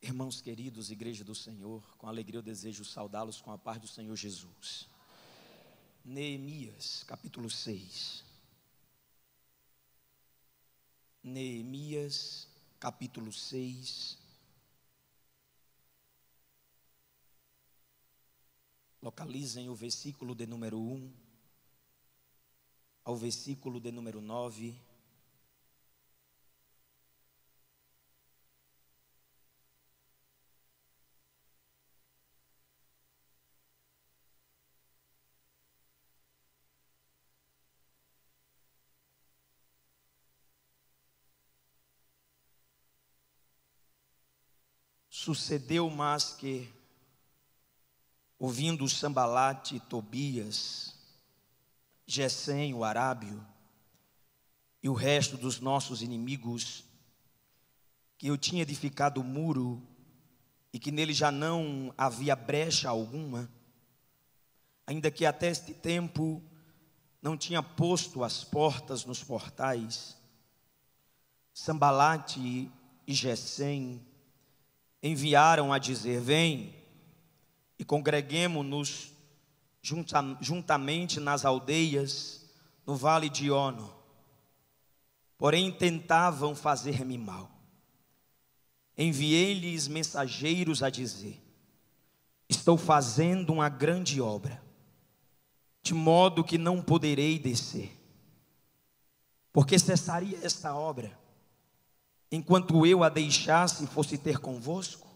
Irmãos queridos, Igreja do Senhor, com alegria eu desejo saudá-los com a paz do Senhor Jesus. Neemias, capítulo 6. Neemias, capítulo 6. Localizem o versículo de número 1 ao versículo de número 9. Sucedeu mais que, ouvindo Sambalate, Tobias, Gesem, o arábio, e o resto dos nossos inimigos, que eu tinha edificado o muro, e que nele já não havia brecha alguma, ainda que até este tempo não tinha posto as portas nos portais. Sambalate e Gesem enviaram a dizer: vem e congreguemo-nos juntamente nas aldeias no vale de Ono. Porém tentavam fazer-me mal. Enviei-lhes mensageiros a dizer: estou fazendo uma grande obra, de modo que não poderei descer. Porque cessaria esta obra enquanto eu a deixasse e fosse ter convosco?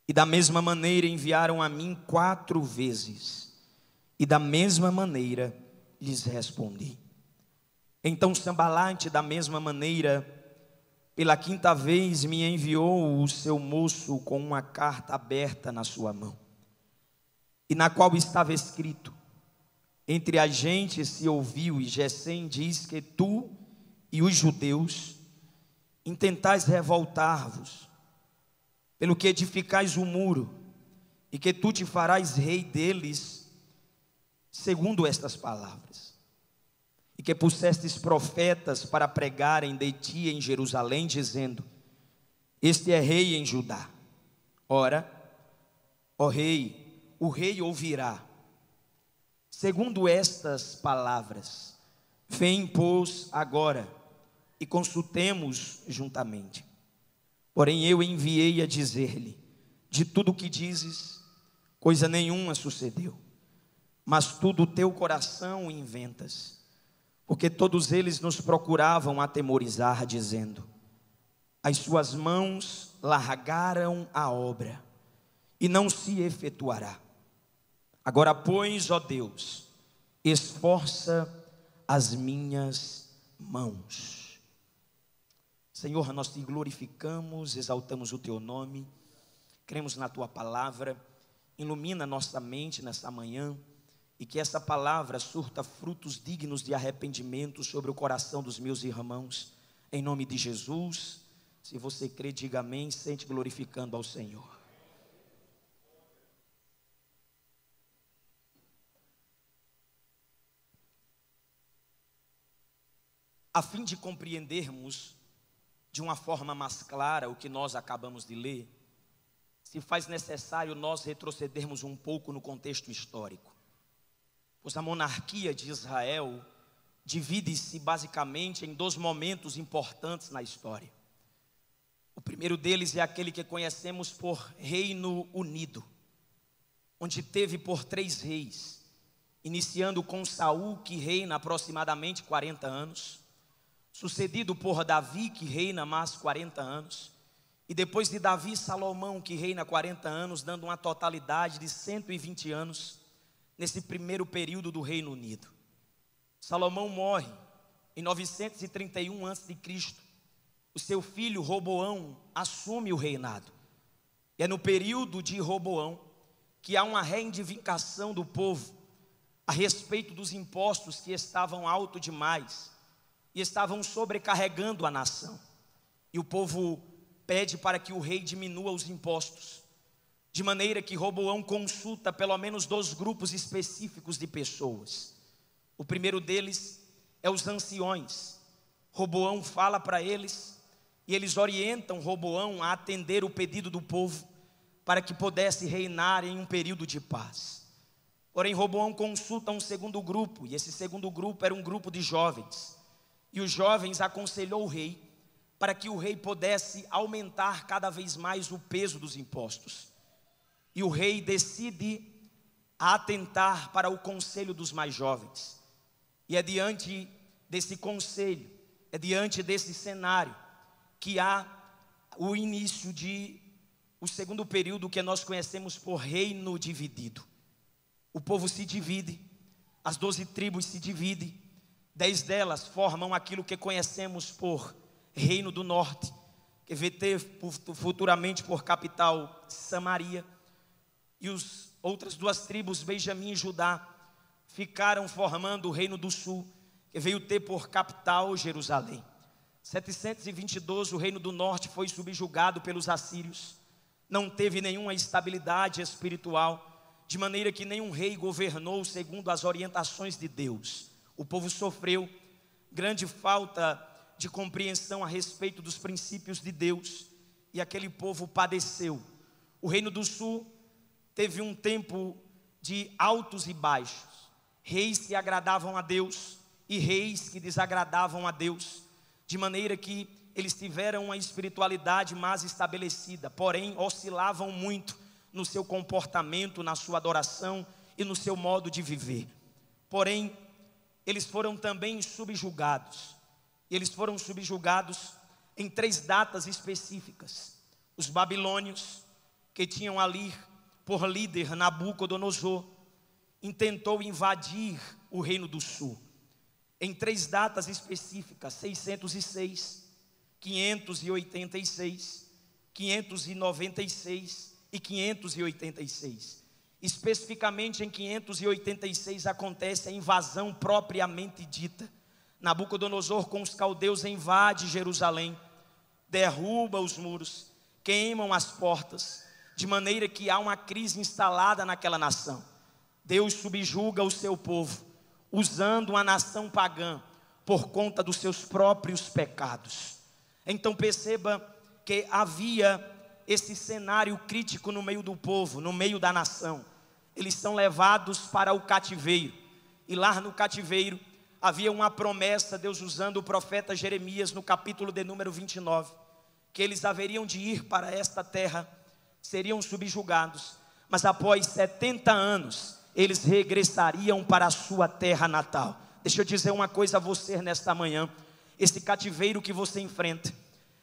E da mesma maneira enviaram a mim 4 vezes, e da mesma maneira lhes respondi. Então Sambalate, da mesma maneira, pela 5ª vez me enviou o seu moço com uma carta aberta na sua mão, e na qual estava escrito: entre a gente se ouviu, e Gesem diz que tu e os judeus intentais revoltar-vos, pelo que edificais o muro, e que tu te farás rei deles, segundo estas palavras, e que pusestes profetas para pregarem de ti em Jerusalém, dizendo: este é rei em Judá. Ora, ó rei, o rei ouvirá. Segundo estas palavras, vem, pois, agora, e consultemos juntamente. Porém eu enviei a dizer-lhe: de tudo o que dizes, coisa nenhuma sucedeu, mas tu do teu coração inventas. Porque todos eles nos procuravam atemorizar, dizendo: as suas mãos largaram a obra, e não se efetuará. Agora, pois, ó Deus, esforça as minhas mãos. Senhor, nós te glorificamos, exaltamos o teu nome, cremos na tua palavra. Ilumina nossa mente nessa manhã, e que essa palavra surta frutos dignos de arrependimento sobre o coração dos meus irmãos, em nome de Jesus. Se você crê, diga amém, sente glorificando ao Senhor. A fim de compreendermos de uma forma mais clara o que nós acabamos de ler, se faz necessário nós retrocedermos um pouco no contexto histórico. Pois a monarquia de Israel divide-se basicamente em 2 momentos importantes na história. O primeiro deles é aquele que conhecemos por Reino Unido, onde teve por 3 reis, iniciando com Saul, que reina aproximadamente 40 anos, sucedido por Davi, que reina mais 40 anos, e depois de Davi, Salomão, que reina 40 anos, dando uma totalidade de 120 anos, nesse primeiro período do Reino Unido. Salomão morre em 931 a.C., o seu filho Roboão assume o reinado, e é no período de Roboão que há uma reivindicação do povo a respeito dos impostos que estavam alto demais, e estavam sobrecarregando a nação, e o povo pede para que o rei diminua os impostos, de maneira que Roboão consulta pelo menos 2 grupos específicos de pessoas. O primeiro deles é os anciões. Roboão fala para eles e eles orientam Roboão a atender o pedido do povo para que pudesse reinar em um período de paz. Porém, Roboão consulta um segundo grupo, e esse segundo grupo era um grupo de jovens. E os jovens aconselhou o rei para que o rei pudesse aumentar cada vez mais o peso dos impostos. E o rei decide atentar para o conselho dos mais jovens. E é diante desse conselho, é diante desse cenário, que há o início de o segundo período que nós conhecemos por reino dividido. O povo se divide, as 12 tribos se dividem, 10 delas formam aquilo que conhecemos por Reino do Norte, que vai ter futuramente por capital Samaria, e as outras 2 tribos, Benjamim e Judá, ficaram formando o Reino do Sul, que veio ter por capital Jerusalém. 722, o Reino do Norte foi subjugado pelos assírios, não teve nenhuma estabilidade espiritual, de maneira que nenhum rei governou segundo as orientações de Deus. O povo sofreu grande falta de compreensão a respeito dos princípios de Deus, e aquele povo padeceu. O Reino do Sul teve um tempo de altos e baixos, reis que agradavam a Deus e reis que desagradavam a Deus, de maneira que eles tiveram uma espiritualidade mais estabelecida, porém oscilavam muito no seu comportamento, na sua adoração e no seu modo de viver. Porém, eles foram também subjugados. E eles foram subjugados em 3 datas específicas. Os babilônios, que tinham ali por líder Nabucodonosor, intentou invadir o Reino do Sul. Em 3 datas específicas, 606, 586, 596 e 586. Especificamente em 586 acontece a invasão propriamente dita. Nabucodonosor com os caldeus invade Jerusalém, derruba os muros, queimam as portas, de maneira que há uma crise instalada naquela nação. Deus subjuga o seu povo, usando uma nação pagã por conta dos seus próprios pecados. Então perceba que havia esse cenário crítico no meio do povo, no meio da nação. Eles são levados para o cativeiro, e lá no cativeiro havia uma promessa, Deus usando o profeta Jeremias no capítulo de número 29, que eles haveriam de ir para esta terra, seriam subjugados, mas após 70 anos eles regressariam para a sua terra natal. Deixa eu dizer uma coisa a você nesta manhã: esse cativeiro que você enfrenta,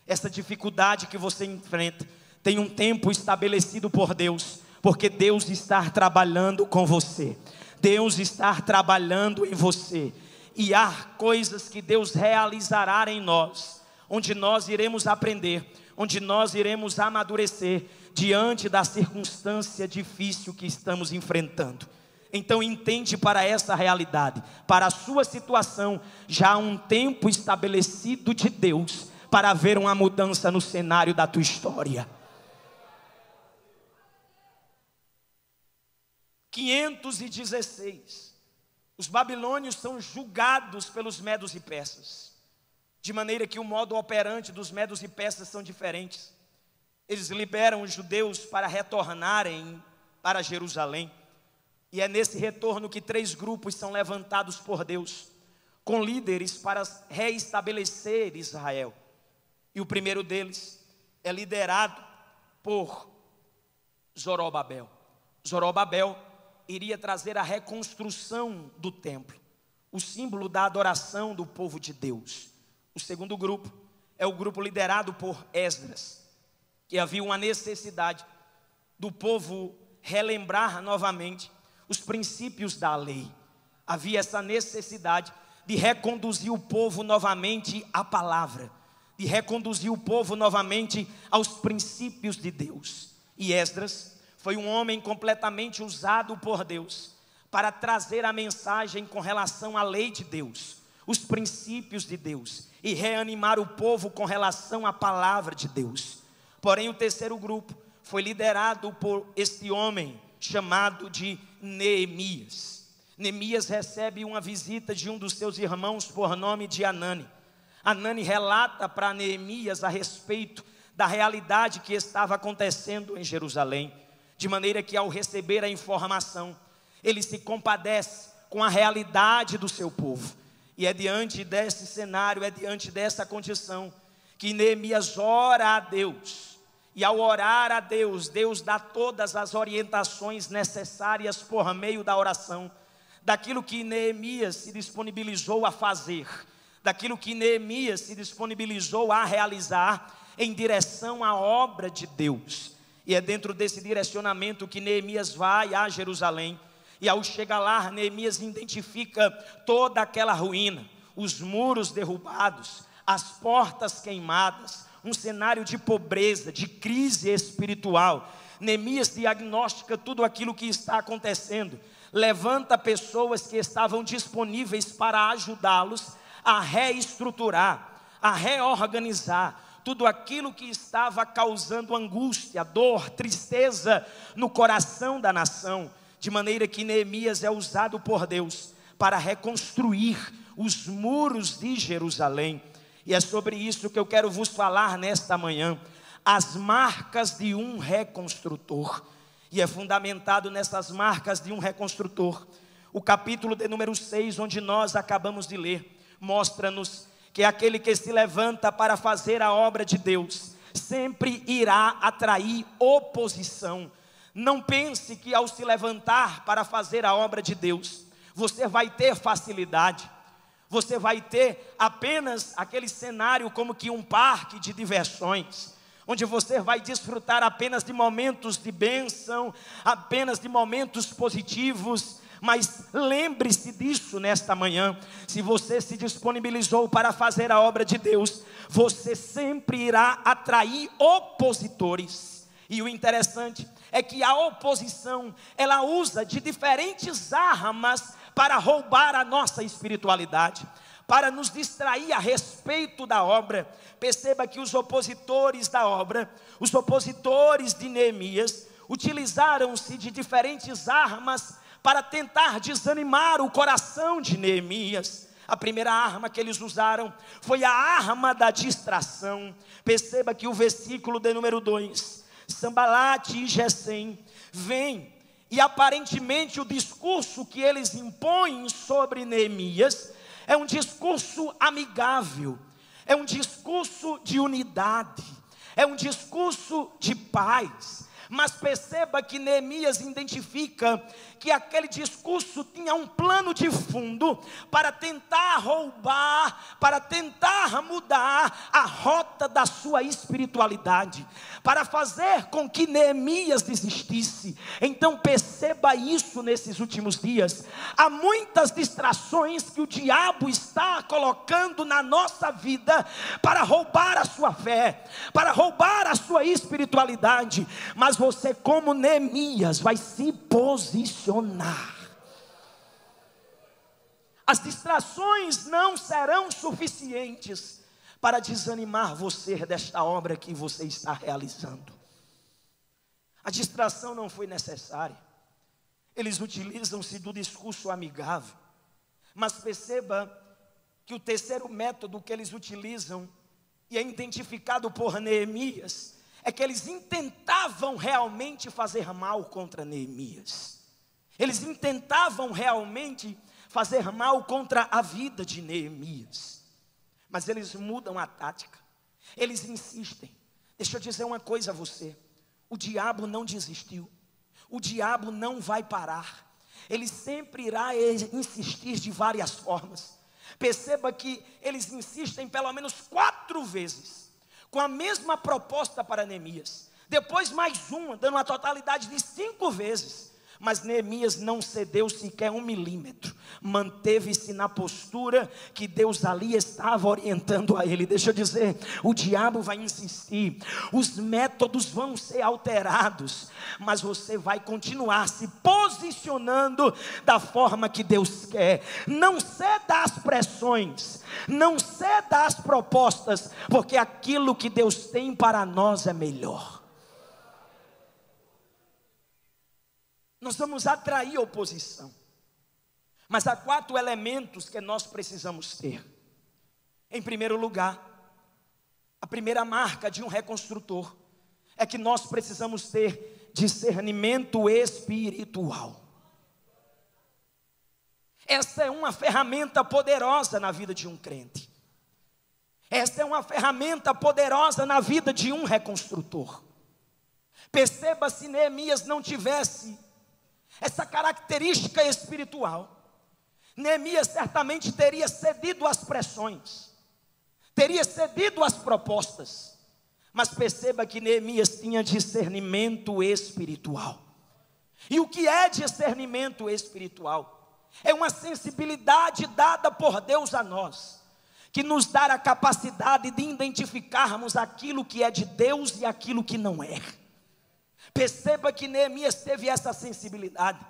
essa dificuldade que você enfrenta, tem um tempo estabelecido por Deus, porque Deus está trabalhando com você, Deus está trabalhando em você, e há coisas que Deus realizará em nós, onde nós iremos aprender, onde nós iremos amadurecer, diante da circunstância difícil que estamos enfrentando. Então entende para essa realidade, para a sua situação, já há um tempo estabelecido de Deus, para haver uma mudança no cenário da tua história. 516, os babilônios são julgados pelos medos e persas, de maneira que o modo operante dos medos e persas são diferentes. Eles liberam os judeus para retornarem para Jerusalém, e é nesse retorno que 3 grupos são levantados por Deus, com líderes para reestabelecer Israel. E o primeiro deles é liderado por Zorobabel. Zorobabel iria trazer a reconstrução do templo, o símbolo da adoração do povo de Deus. O segundo grupo é o grupo liderado por Esdras, que havia uma necessidade do povo relembrar novamente os princípios da lei. Havia essa necessidade de reconduzir o povo novamente à palavra, de reconduzir o povo novamente aos princípios de Deus. E Esdras foi um homem completamente usado por Deus para trazer a mensagem com relação à lei de Deus, os princípios de Deus, e reanimar o povo com relação à palavra de Deus. Porém, o terceiro grupo foi liderado por este homem chamado de Neemias. Neemias recebe uma visita de um dos seus irmãos por nome de Anani. Anani relata para Neemias a respeito da realidade que estava acontecendo em Jerusalém, de maneira que ao receber a informação, ele se compadece com a realidade do seu povo. E é diante desse cenário, é diante dessa condição, que Neemias ora a Deus. E ao orar a Deus, Deus dá todas as orientações necessárias por meio da oração, daquilo que Neemias se disponibilizou a fazer, daquilo que Neemias se disponibilizou a realizar em direção à obra de Deus. E é dentro desse direcionamento que Neemias vai a Jerusalém. E ao chegar lá, Neemias identifica toda aquela ruína, os muros derrubados, as portas queimadas, um cenário de pobreza, de crise espiritual. Neemias diagnostica tudo aquilo que está acontecendo, levanta pessoas que estavam disponíveis para ajudá-los a reestruturar, a reorganizar tudo aquilo que estava causando angústia, dor, tristeza no coração da nação, de maneira que Neemias é usado por Deus para reconstruir os muros de Jerusalém. E é sobre isso que eu quero vos falar nesta manhã, as marcas de um reconstrutor. E é fundamentado nessas marcas de um reconstrutor. O capítulo de número 6, onde nós acabamos de ler, mostra-nos que aquele que se levanta para fazer a obra de Deus sempre irá atrair oposição. Não pense que ao se levantar para fazer a obra de Deus, você vai ter facilidade, você vai ter apenas aquele cenário como que um parque de diversões, onde você vai desfrutar apenas de momentos de bênção, apenas de momentos positivos. Mas lembre-se disso nesta manhã, se você se disponibilizou para fazer a obra de Deus, você sempre irá atrair opositores. E o interessante é que a oposição, ela usa de diferentes armas para roubar a nossa espiritualidade, para nos distrair a respeito da obra. Perceba que os opositores da obra, os opositores de Neemias, utilizaram-se de diferentes armas para tentar desanimar o coração de Neemias. A primeira arma que eles usaram foi a arma da distração. Perceba que o versículo de número 2, Sambalate e Gesem vêm, e aparentemente o discurso que eles impõem sobre Neemias é um discurso amigável, é um discurso de unidade, é um discurso de paz. Mas perceba que Neemias identifica que aquele discurso tinha um plano de fundo para tentar roubar, para tentar mudar a rota da sua espiritualidade, para fazer com que Neemias desistisse. Então perceba isso nesses últimos dias. Há muitas distrações que o diabo está colocando na nossa vida para roubar a sua fé, para roubar a sua espiritualidade. Mas você, como Neemias, vai se posicionar. As distrações não serão suficientes para desanimar você desta obra que você está realizando. A distração não foi necessária. Eles utilizam-se do discurso amigável. Mas perceba que o terceiro método que eles utilizam, e é identificado por Neemias, é que eles intentavam realmente fazer mal contra Neemias. Eles intentavam realmente fazer mal contra a vida de Neemias. Mas eles mudam a tática. Eles insistem. Deixa eu dizer uma coisa a você. O diabo não desistiu. O diabo não vai parar. Ele sempre irá insistir de várias formas. Perceba que eles insistem pelo menos 4 vezes com a mesma proposta para Neemias. Depois mais uma, dando uma totalidade de 5 vezes. Mas Neemias não cedeu sequer 1 milímetro. Manteve-se na postura que Deus ali estava orientando a ele. Deixa eu dizer, o diabo vai insistir, os métodos vão ser alterados, mas você vai continuar se posicionando da forma que Deus quer. Não ceda às pressões, não ceda às propostas, porque aquilo que Deus tem para nós é melhor. Nós vamos atrair oposição. Mas há 4 elementos que nós precisamos ter. Em primeiro lugar, a primeira marca de um reconstrutor é que nós precisamos ter discernimento espiritual. Essa é uma ferramenta poderosa na vida de um crente. Essa é uma ferramenta poderosa na vida de um reconstrutor. Perceba, se Neemias não tivesse essa característica espiritual, Neemias certamente teria cedido às pressões, teria cedido às propostas. Mas perceba que Neemias tinha discernimento espiritual. E o que é discernimento espiritual? É uma sensibilidade dada por Deus a nós, que nos dá a capacidade de identificarmos aquilo que é de Deus e aquilo que não é. Perceba que Neemias teve essa sensibilidade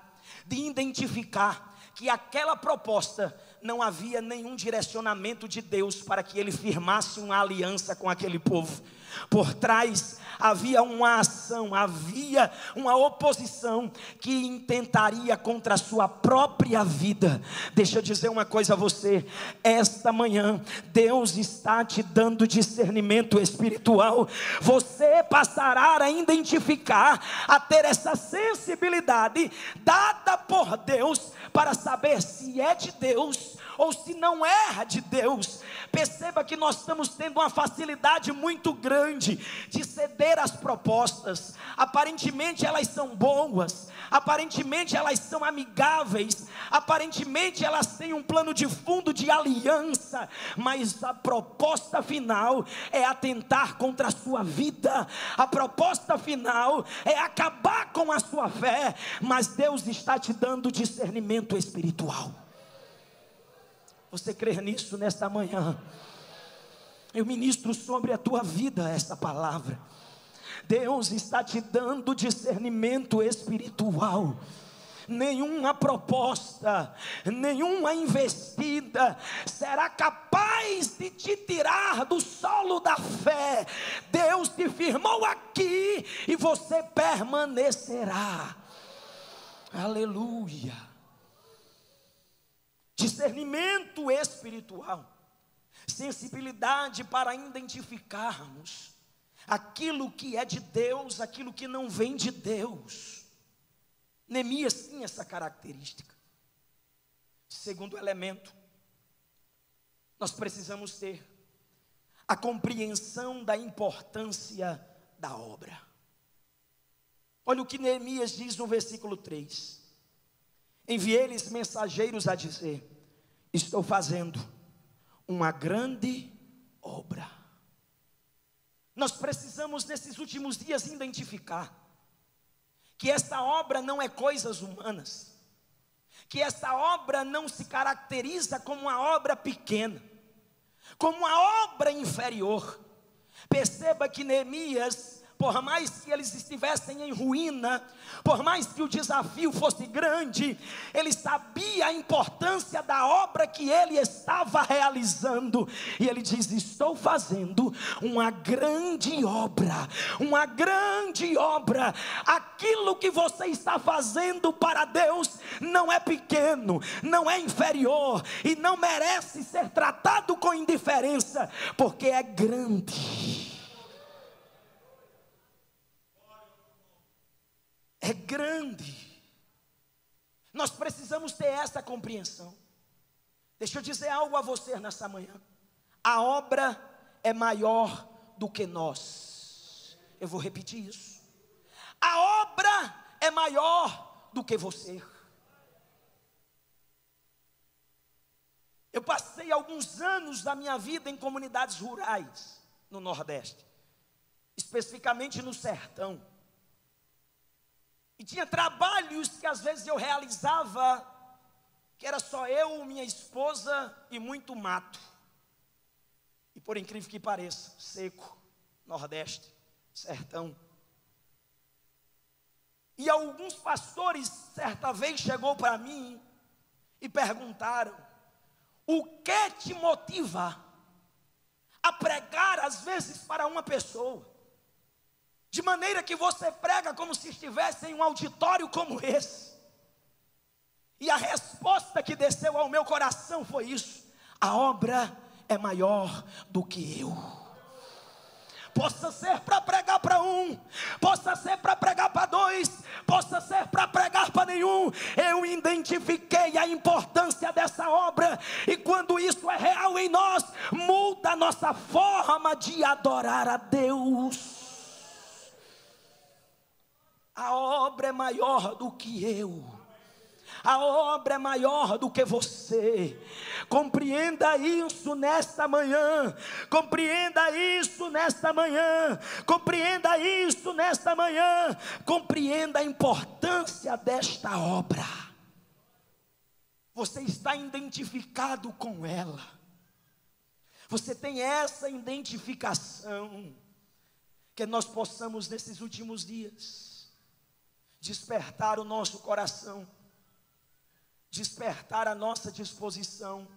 de identificar que aquela proposta não havia nenhum direcionamento de Deus para que ele firmasse uma aliança com aquele povo. Por trás havia uma ação, havia uma oposição que intentaria contra a sua própria vida. Deixa eu dizer uma coisa a você: esta manhã Deus está te dando discernimento espiritual. Você passará a identificar, a ter essa sensibilidade dada por Deus para saber se é de Deus ou se não é de Deus. Perceba que nós estamos tendo uma facilidade muito grande de ceder às propostas. Aparentemente elas são boas, aparentemente elas são amigáveis, aparentemente elas têm um plano de fundo de aliança, mas a proposta final é atentar contra a sua vida. A proposta final é acabar com a sua fé. Mas Deus está te dando discernimento espiritual. Você crê nisso nesta manhã? Eu ministro sobre a tua vida esta palavra. Deus está te dando discernimento espiritual. Nenhuma proposta, nenhuma investida será capaz de te tirar do solo da fé. Deus te firmou aqui e você permanecerá. Aleluia. Discernimento espiritual, sensibilidade para identificarmos aquilo que é de Deus, aquilo que não vem de Deus. Neemias tinha essa característica. Segundo elemento, nós precisamos ter a compreensão da importância da obra. Olha o que Neemias diz no versículo 3. Enviei-lhes mensageiros a dizer: estou fazendo uma grande obra. Nós precisamos nesses últimos dias identificar que essa obra não é coisas humanas, que essa obra não se caracteriza como uma obra pequena, como uma obra inferior. Perceba que Neemias, por mais que eles estivessem em ruína, por mais que o desafio fosse grande, ele sabia a importância da obra que ele estava realizando. E ele diz: estou fazendo uma grande obra, uma grande obra. Aquilo que você está fazendo para Deus não é pequeno, não é inferior e não merece ser tratado com indiferença, porque é grande. É grande. Nós precisamos ter essa compreensão. Deixa eu dizer algo a você nessa manhã. A obra é maior do que nós. Eu vou repetir isso. A obra é maior do que você. Eu passei alguns anos da minha vida em comunidades rurais no Nordeste, especificamente no sertão. E tinha trabalhos que às vezes eu realizava, que era só eu, minha esposa e muito mato. E por incrível que pareça, seco, Nordeste, sertão. E alguns pastores, certa vez, chegou para mim e perguntaram: o que te motiva a pregar às vezes para uma pessoa, de maneira que você prega como se estivesse em um auditório como esse? E a resposta que desceu ao meu coração foi isso: a obra é maior do que eu. Possa ser para pregar para um, possa ser para pregar para dois, possa ser para pregar para nenhum. Eu identifiquei a importância dessa obra, e quando isso é real em nós, muda a nossa forma de adorar a Deus. A obra é maior do que eu. A obra é maior do que você. Compreenda isso nesta manhã. Compreenda isso nesta manhã. Compreenda isso nesta manhã. Compreenda a importância desta obra. Você está identificado com ela. Você tem essa identificação. Que nós possamos nesses últimos dias despertar o nosso coração, despertar a nossa disposição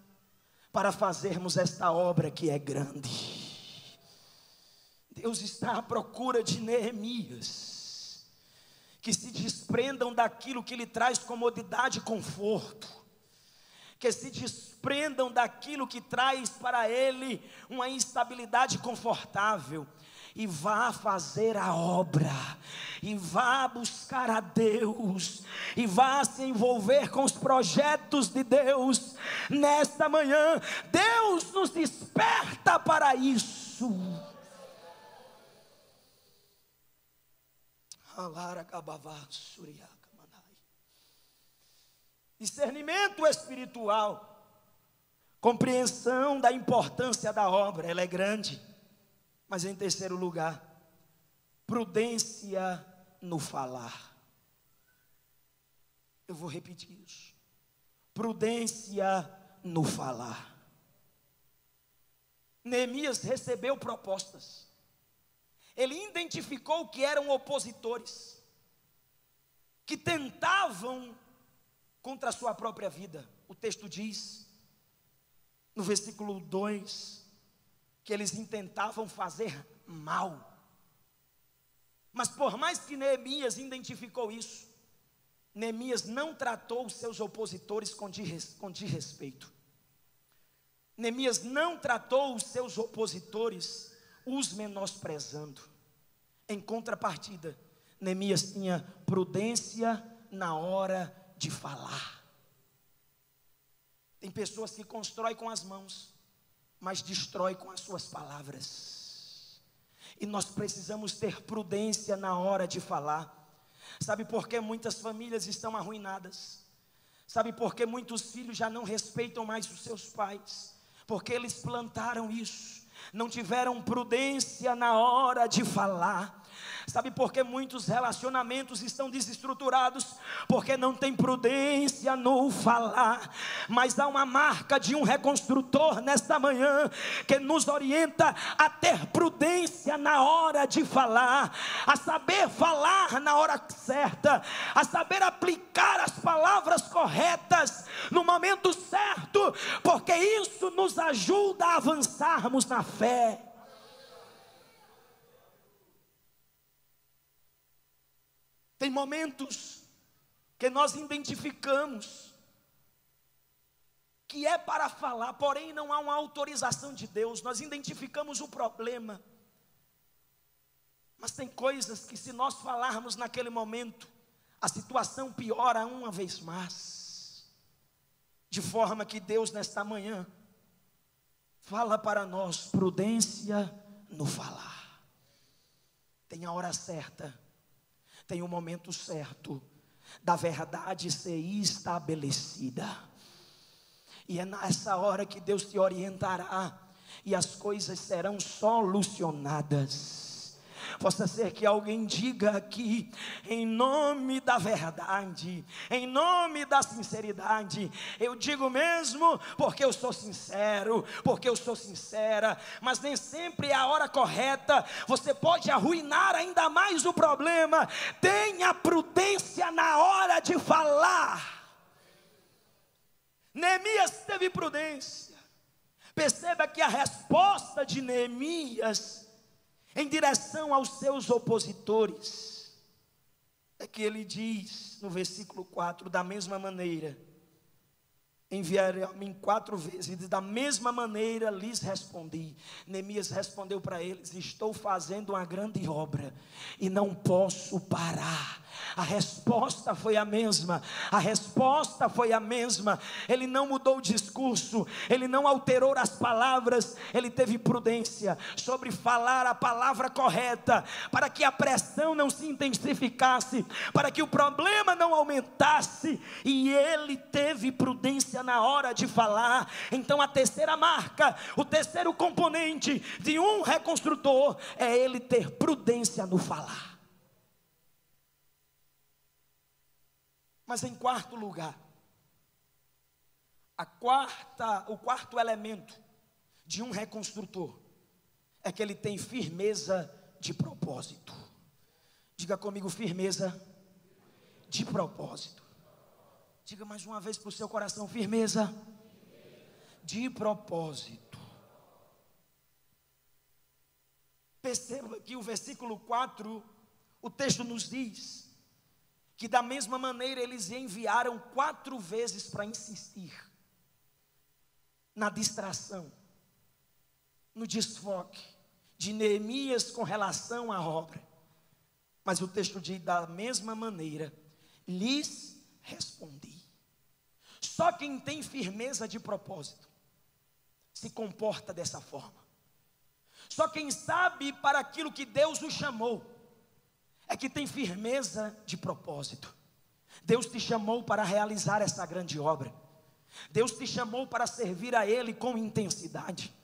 para fazermos esta obra que é grande. Deus está à procura de Neemias que se desprendam daquilo que lhe traz comodidade e conforto, que se desprendam daquilo que traz para ele uma instabilidade confortável, e vá fazer a obra, e vá buscar a Deus, e vá se envolver com os projetos de Deus. Nesta manhã, Deus nos desperta para isso. Discernimento espiritual, compreensão da importância da obra, ela é grande. Mas em terceiro lugar, prudência no falar. Eu vou repetir isso. Prudência no falar. Neemias recebeu propostas. Ele identificou que eram opositores, que tentavam contra a sua própria vida. O texto diz, no versículo 2, que eles intentavam fazer mal. Mas por mais que Neemias identificou isso, Neemias não tratou os seus opositores com desrespeito. Neemias não tratou os seus opositores os menosprezando. Em contrapartida, Neemias tinha prudência na hora de falar. Tem pessoas que constroem com as mãos, mas destrói com as suas palavras. E nós precisamos ter prudência na hora de falar. Sabe por que muitas famílias estão arruinadas? Sabe por que muitos filhos já não respeitam mais os seus pais? Porque eles plantaram isso, não tiveram prudência na hora de falar. Sabe por que muitos relacionamentos estão desestruturados? Porque não tem prudência no falar. Mas há uma marca de um reconstrutor nesta manhã, que nos orienta a ter prudência na hora de falar, a saber falar na hora certa, a saber aplicar as palavras corretas no momento certo, porque isso nos ajuda a avançarmos na fé. Tem momentos que nós identificamos que é para falar, porém não há uma autorização de Deus. Nós identificamos o problema, mas tem coisas que, se nós falarmos naquele momento, a situação piora uma vez mais. De forma que Deus, nesta manhã, fala para nós: prudência no falar. Tem a hora certa, tem o momento certo da verdade ser estabelecida. E é nessa hora que Deus te orientará e as coisas serão solucionadas. Possa ser que alguém diga aqui, em nome da verdade, em nome da sinceridade, eu digo mesmo porque eu sou sincero, porque eu sou sincera, mas nem sempre é a hora correta. Você pode arruinar ainda mais o problema. Tenha prudência na hora de falar. Neemias teve prudência. Perceba que a resposta de Neemias em direção aos seus opositores é que ele diz no versículo 4: da mesma maneira, enviaram a mim 4 vezes, e da mesma maneira lhes respondi. Neemias respondeu para eles: estou fazendo uma grande obra e não posso parar. A resposta foi a mesma, a resposta foi a mesma. Ele não mudou o discurso, ele não alterou as palavras, ele teve prudência sobre falar a palavra correta, para que a pressão não se intensificasse, para que o problema não aumentasse, e ele teve prudência na hora de falar. Então a terceira marca, o terceiro componente de um reconstrutor, é ele ter prudência no falar. Mas em quarto lugar, o quarto elemento de um reconstrutor é que ele tem firmeza de propósito. Diga comigo: firmeza de propósito. Diga mais uma vez para o seu coração: firmeza de propósito. Perceba que o versículo 4, o texto nos diz que da mesma maneira eles enviaram 4 vezes para insistir na distração, no desfoque de Neemias com relação à obra. Mas o texto diz: da mesma maneira lhes respondi. Só quem tem firmeza de propósito se comporta dessa forma. Só quem sabe para aquilo que Deus o chamou é que tem firmeza de propósito. Deus te chamou para realizar essa grande obra. Deus te chamou para servir a Ele com intensidade.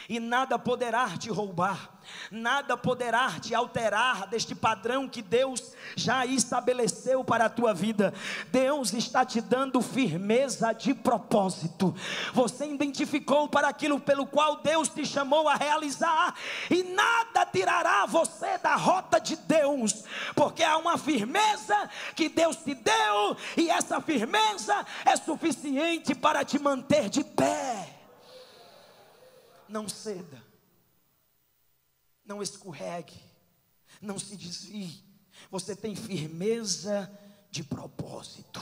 E nada poderá te roubar, nada poderá te alterar deste padrão que Deus já estabeleceu para a tua vida. Deus está te dando firmeza de propósito. Você identificou para aquilo pelo qual Deus te chamou a realizar, e nada tirará você da rota de Deus, porque há uma firmeza que Deus te deu, e essa firmeza é suficiente para te manter de pé. Não ceda, não escorregue, não se desvie. Você tem firmeza de propósito.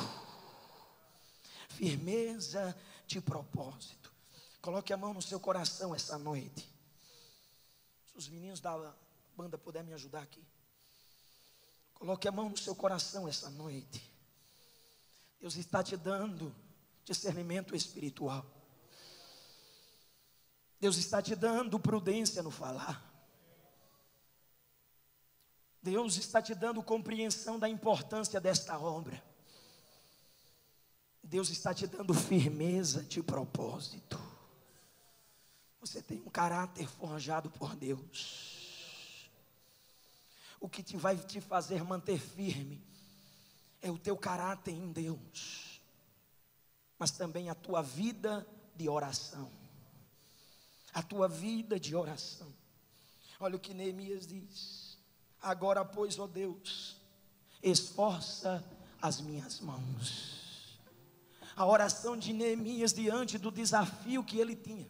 Firmeza de propósito. Coloque a mão no seu coração essa noite. Se os meninos da banda puderem me ajudar aqui. Coloque a mão no seu coração essa noite. Deus está te dando discernimento espiritual. Deus está te dando prudência no falar. Deus está te dando compreensão da importância desta obra. Deus está te dando firmeza de propósito. Você tem um caráter forjado por Deus. O que vai te fazer manter firme é o teu caráter em Deus, mas também a tua vida de oração. A tua vida de oração. Olha o que Neemias diz: agora, pois, ó Deus, esforça as minhas mãos. A oração de Neemias diante do desafio que ele tinha.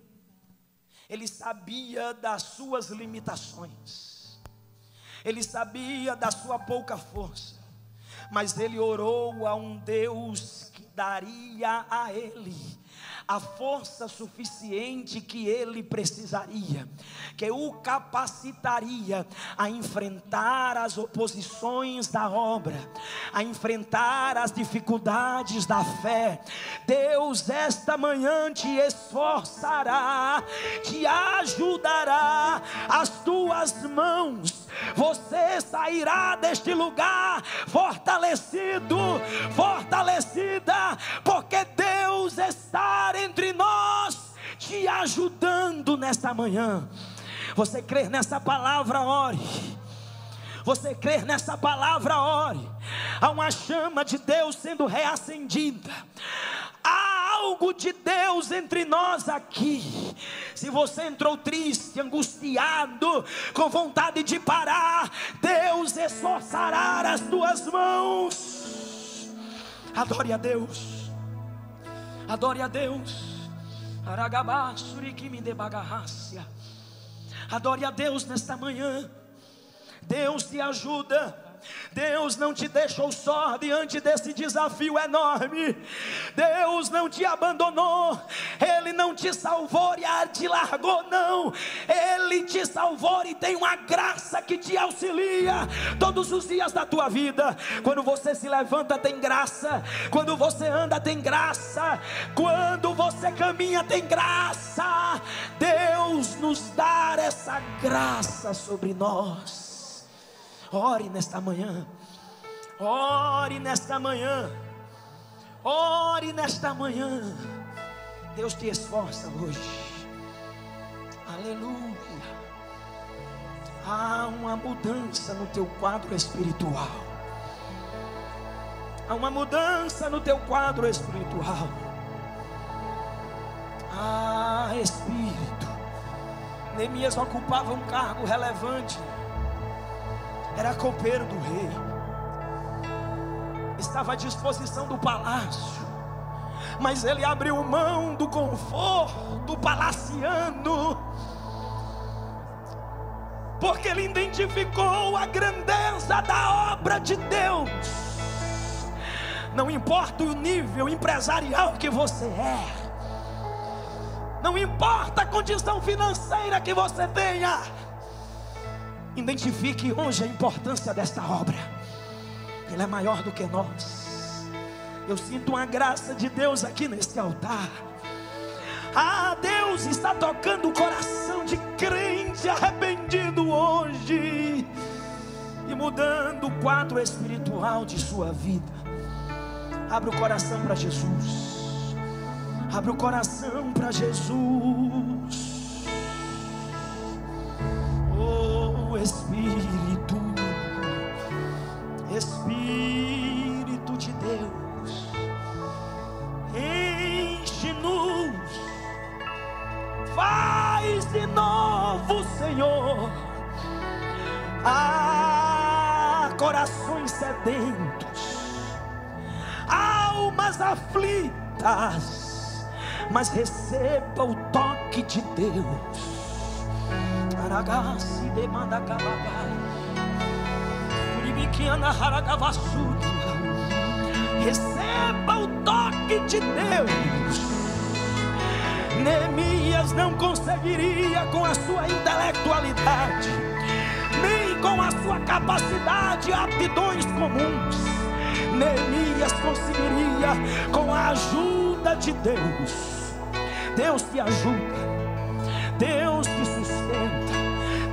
Ele sabia das suas limitações, ele sabia da sua pouca força, mas ele orou a um Deus que daria a ele a força suficiente que ele precisaria, que o capacitaria a enfrentar as oposições da obra, a enfrentar as dificuldades da fé. Deus esta manhã te esforçará, te ajudará, as tuas mãos. Você sairá deste lugar fortalecido, fortalecida, porque Deus está entre nós, te ajudando nesta manhã. Você crê nessa palavra? Ore. Você crê nessa palavra? Ore. Há uma chama de Deus sendo reacendida. Há algo de Deus entre nós aqui. Se você entrou triste, angustiado, com vontade de parar, Deus esforçará as tuas mãos. Adore a Deus. Adore a Deus. Adore a Deus nesta manhã. Deus te ajuda. Deus não te deixou só diante desse desafio enorme. Deus não te abandonou. Ele não te salvou e te largou, não. Ele te salvou e tem uma graça que te auxilia todos os dias da tua vida. Quando você se levanta, tem graça. Quando você anda, tem graça. Quando você caminha, tem graça. Deus nos dá essa graça sobre nós. Ore nesta manhã. Ore nesta manhã. Ore nesta manhã. Deus te esforça hoje. Aleluia. Há uma mudança no teu quadro espiritual. Há uma mudança no teu quadro espiritual. Ah, Espírito. Neemias ocupava um cargo relevante. Era copeiro do rei. Estava à disposição do palácio. Mas ele abriu mão do conforto palaciano, porque ele identificou a grandeza da obra de Deus. Não importa o nível empresarial que você é, não importa a condição financeira que você tenha, identifique hoje a importância desta obra. Ela é maior do que nós. Eu sinto uma graça de Deus aqui neste altar. Ah, Deus está tocando o coração de crente arrependido hoje e mudando o quadro espiritual de sua vida. Abre o coração para Jesus. Abre o coração para Jesus. Oh, Espírito, Espírito de Deus, enche-nos, faz de novo, Senhor. Ah, corações sedentos, almas aflitas, mas receba o toque de Deus. Aragasi demanda cabagai, uribiquiana haragavassuda. Receba o toque de Deus. Neemias não conseguiria com a sua intelectualidade, nem com a sua capacidade e aptidões comuns. Neemias conseguiria com a ajuda de Deus. Deus te ajuda, Deus te sustenta,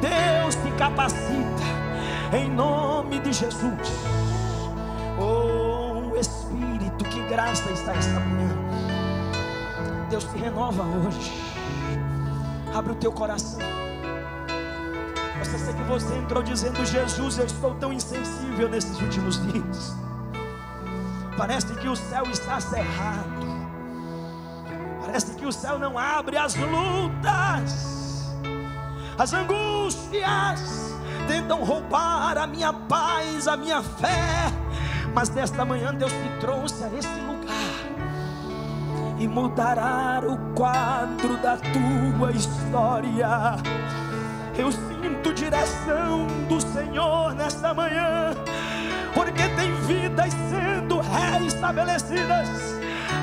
Deus te capacita, em nome de Jesus. Oh, Espírito, que graça está esta manhã. Deus te renova hoje. Abre o teu coração. Possa ser que você entrou dizendo: Jesus, eu estou tão insensível nesses últimos dias. Parece que o céu está cerrado. Parece que o céu não abre. As lutas, as angústias tentam roubar a minha paz, a minha fé. Mas nesta manhã Deus te trouxe a esse lugar e mudará o quadro da tua história. Eu sinto direção do Senhor nesta manhã, porque tem vidas sendo reestabelecidas.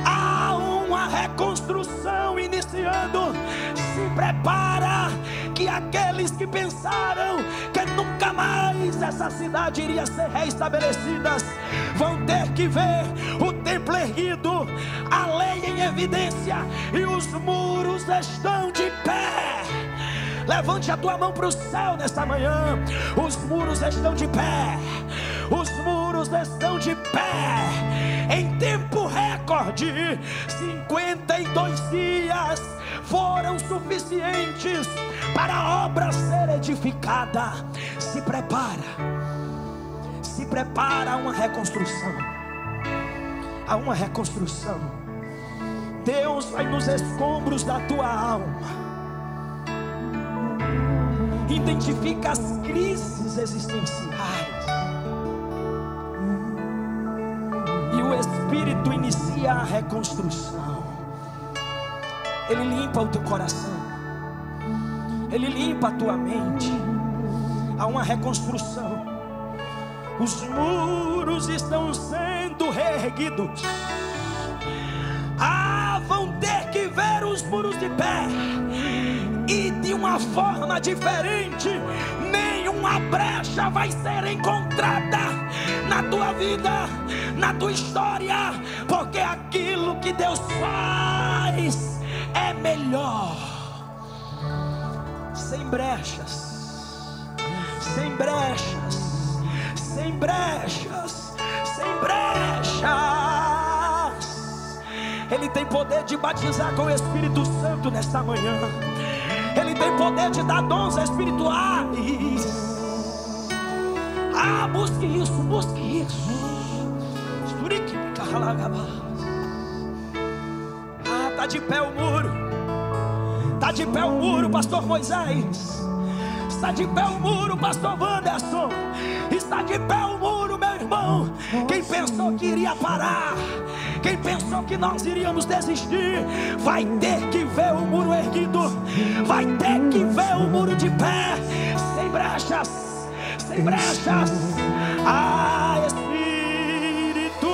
Há uma reconstrução iniciando. Se prepara, que aqueles que pensaram que nunca mais essa cidade iria ser reestabelecida vão ter que ver o templo erguido, a lei em evidência, e os muros estão de pé. Levante a tua mão para o céu nesta manhã. Os muros estão de pé. Os muros estão de pé. Em tempo recorde, 52 dias foram suficientes para a obra ser edificada. Se prepara. Se prepara a uma reconstrução. A uma reconstrução. Deus vai nos escombros da tua alma. Identifica as crises existenciais, e o Espírito inicia a reconstrução. Ele limpa o teu coração, Ele limpa a tua mente. Há uma reconstrução. Os muros estão sendo reerguidos. Vão ter que ver os muros de pé, e de uma forma diferente. Nenhuma brecha vai ser encontrada na tua vida, na tua história, porque aquilo que Deus faz é melhor. Sem brechas, sem brechas, sem brechas, sem brechas. Ele tem poder de batizar com o Espírito Santo nesta manhã. Ele tem poder de dar dons espirituais. Busque isso, busque isso. Está de pé o muro. Está de pé o muro, pastor Moisés. Está de pé o muro, pastor Wanderson. Está de pé o muro, meu irmão. Quem pensou que iria parar, quem pensou que nós iríamos desistir, vai ter que ver o muro erguido, vai ter que ver o muro de pé, sem brechas, sem brechas. Espírito,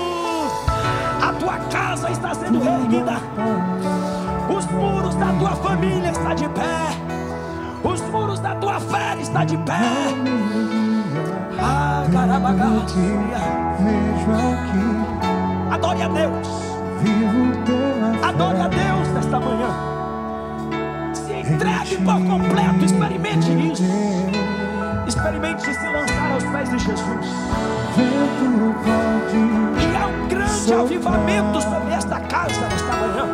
a tua casa está sendo reerguida, os muros da tua família estão de pé, os muros da tua fé estão de pé. Adore a Deus, adore a Deus nesta manhã. Se entregue por completo, experimente isso. Experimente se lançar aos pés de Jesus. E há um grande avivamento sobre esta casa nesta manhã.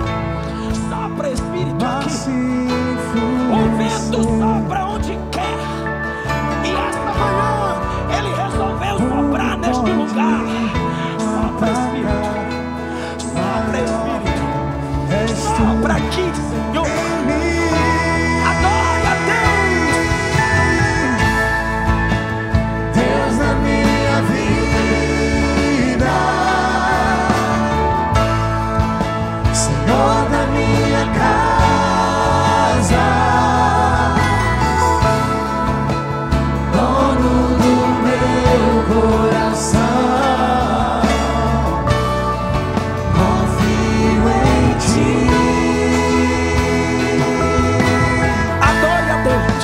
Sopra Espírito aqui. O vento sopra onde quer. E esta manhã Ele resolveu soprar neste lugar. Sopra Espírito, sopra Espírito, sopra aqui, Senhor. Adore a Deus. Deus na minha vida, Senhor da minha casa, dono do meu coração. Confio em ti. Adore a Deus.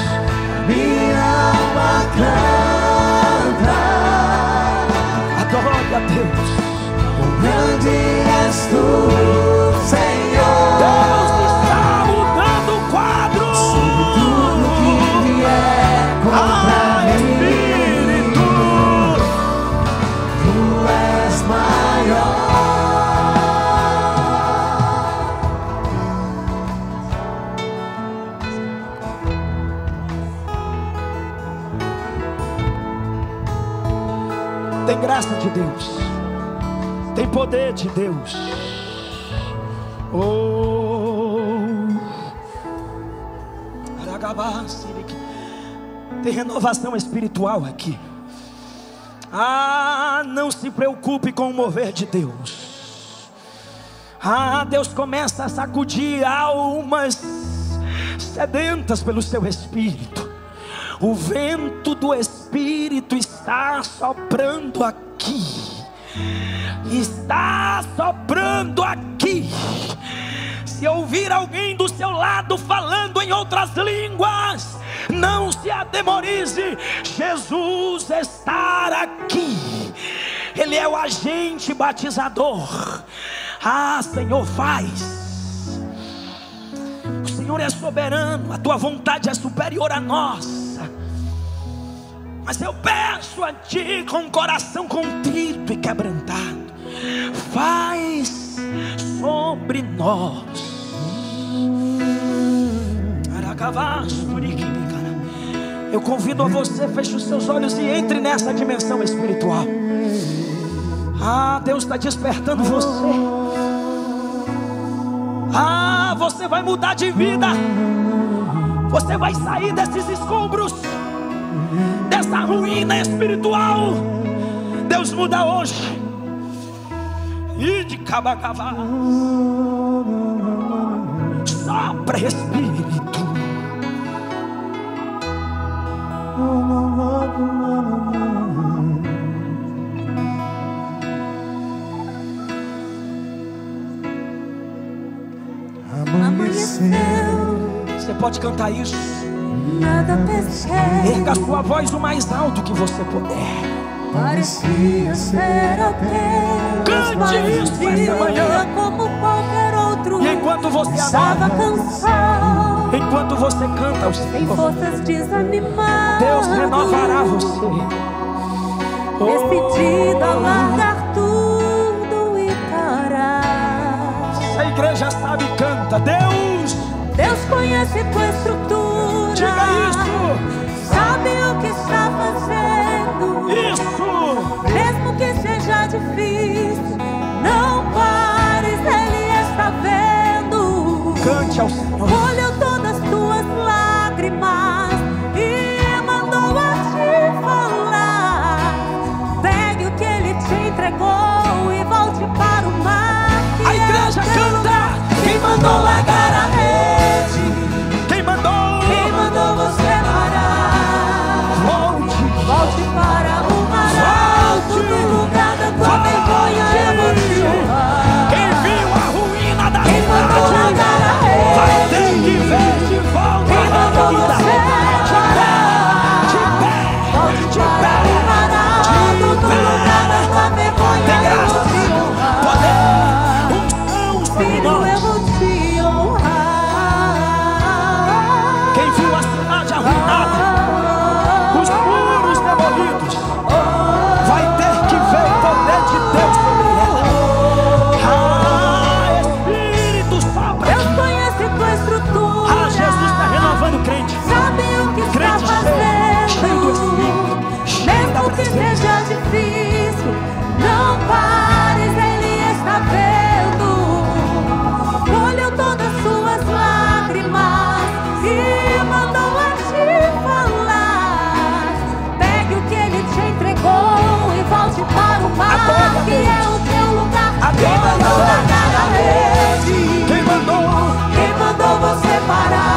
Minha alma canta. Adore a Deus. Quão grande és tu, Senhor. Deus está mudando o quadro. Sobre tudo que vier contra mim, Espírito, tu és maior. tem graça de Deus, tem poder de Deus. Tem renovação espiritual aqui. Não se preocupe com o mover de Deus. Deus começa a sacudir almas sedentas pelo seu Espírito. O vento do Espírito está soprando aqui. Está soprando aqui. Se ouvir alguém do seu lado falando em outras línguas, não se atemorize. Jesus está aqui. Ele é o agente batizador. Senhor, faz. O Senhor é soberano. A tua vontade é superior à nossa. Mas eu peço a Ti com um coração contrito e quebrantado. Faz sobre nós. Eu convido a você, feche os seus olhos e entre nessa dimensão espiritual. Deus está despertando você. Você vai mudar de vida. Você vai sair desses escombros, dessa ruína espiritual. Deus muda hoje. E de cabacabá, sopra Espírito. aconteceu. Você pode cantar isso? Nada pensei. Erga a sua voz o mais alto que você puder. Parecia ser apenas Cante mais isso um essa dia manhã. como qualquer outro. E enquanto você Estava adora, cansado, enquanto você canta ao sem Senhor, forças, desanimado, Deus renovará você. decidido a largar tudo e parar. Se a igreja sabe, canta. Deus conhece tua estrutura. Diga isso. Sabe o que está fazendo. Isso. Mesmo que seja difícil, não pares, Ele está vendo. Cante ao Senhor. Olhou todas as tuas lágrimas e mandou a te falar. Pegue o que Ele te entregou e volte para o mar. A igreja canta. Quem mandou largar a rede? Quem mandou? Quem mandou você parar? Volte para o mar alto. No lugar da tua vergonha eu vou te honrar. Quem viu a ruína da Quem mandou largar a rede? vai ter que ver de volta. Quem mandou você parar? De pé. Volte para o mar alto. No lugar da tua vergonha eu vou te honrar. Filho, eu vou te honrar. Quem viu a cidade arruinada, os muros demolidos, vai ter que ver o poder de Deus sobre ela. Ah, Espírito sopra. Deus conhece tua estrutura. Ah, Jesus está renovando o crente. Sabe o que está Crente cheio do fazendo. Espírito, cheio da Mesmo que presença. seja difícil, não pares, Ele está vendo. Olhou todas as suas lágrimas e mandou a te falar. Pegue o que Ele te entregou e volte para o mar, Adore a que Deus. é o teu lugar. Adore Quem a mandou Deus. largar a rede? Quem mandou? Quem mandou você parar?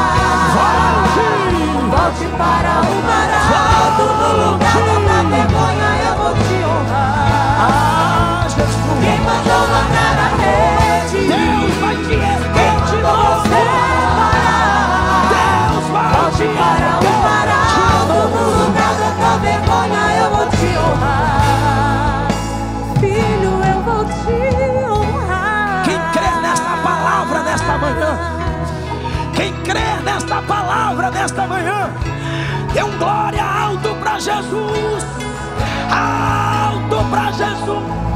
Volte para o mar alto. No lugar da vergonha eu vou te honrar. Ah, Jesus. Quem mandou largar a rede? Deus vai te erguer Quem de mandou novo. você parar? Deus vai Volte te para o mar alto. No lugar da tua vergonha eu vou te honrar. Filho, eu vou te honrar. Quem crê nesta palavra nesta manhã? Quem crê nesta palavra nesta manhã? Dê um glória alto para Jesus. Alto para Jesus.